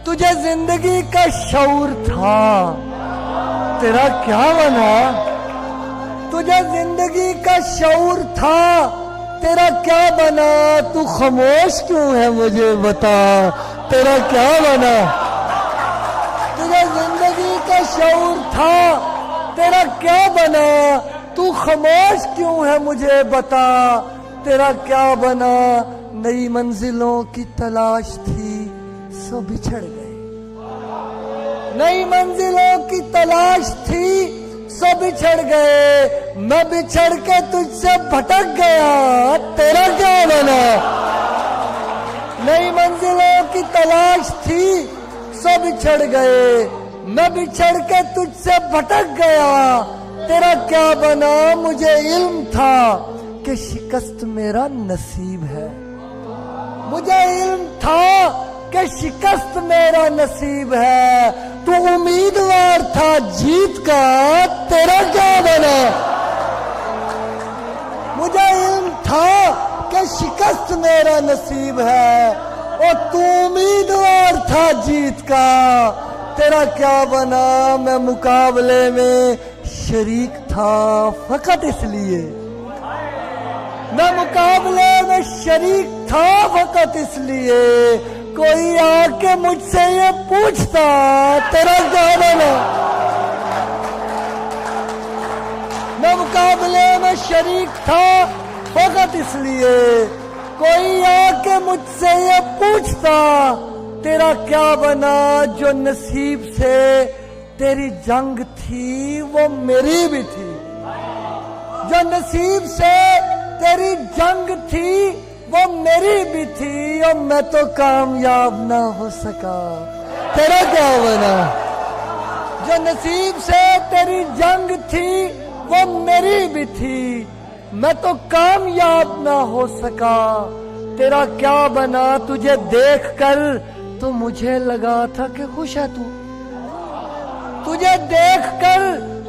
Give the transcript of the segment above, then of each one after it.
तुझे जिंदगी का शऊर था, तेरा क्या बना? तुझे जिंदगी का शऊर था, तेरा क्या बना? तू खामोश क्यों है मुझे बता, तेरा क्या बना? तुझे जिंदगी का शऊर था, तेरा क्या बना? तू खामोश क्यों है मुझे बता, तेरा क्या बना? नई मंजिलों की तलाश थी, सो बिछड़ गए। नई मंजिलों की तलाश थी, सो बिछड़ गए। मैं बिछड़ के तुझसे भटक गया, तेरा क्या बना? नई मंजिलों की तलाश थी, सो बिछड़ गए। मैं बिछड़ के तुझसे भटक गया, तेरा क्या बना? मुझे इल्म था कि शिकस्त मेरा नसीब है। मुझे इल्म था कि शिकस्त मेरा नसीब है। तू उम्मीदवार था जीत का, तेरा क्या बना? मुझे इल्म था कि शिकस्त मेरा नसीब है, और तू उम्मीदवार था जीत का, तेरा क्या बना? मैं मुकाबले में शरीक था फकत इसलिए, मैं मुकाबले में शरीक था फकत इसलिए, कोई आके मुझसे ये पूछता तेरा क्या बना? मैं मुकाबले में शरीक था फकत इसलिए, कोई आके मुझसे ये पूछता तेरा क्या बना? जो नसीब से तेरी जंग थी वो मेरी भी थी, जो नसीब से तेरी जंग थी वो मेरी भी थी, और मैं तो कामयाब ना हो सका, तेरा क्या बना? जो नसीब से तेरी जंग थी वो मेरी भी थी, मैं तो कामयाब ना हो सका, तेरा क्या बना? तुझे देखकर तो मुझे लगा था कि खुश है तू, तुझे देखकर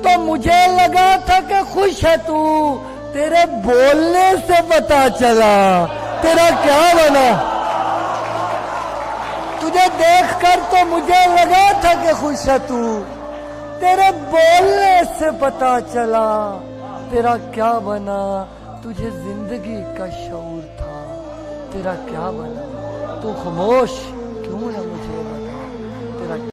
तो मुझे लगा था कि खुश है तू, तेरे बोलने से पता चला तेरा क्या बना? तुझे देखकर तो मुझे लगा था कि खुश है तू, तेरे बोलने से पता चला तेरा क्या बना? तुझे जिंदगी का शऊर था, तेरा क्या बना? तू खामोश क्यों है मुझे बता।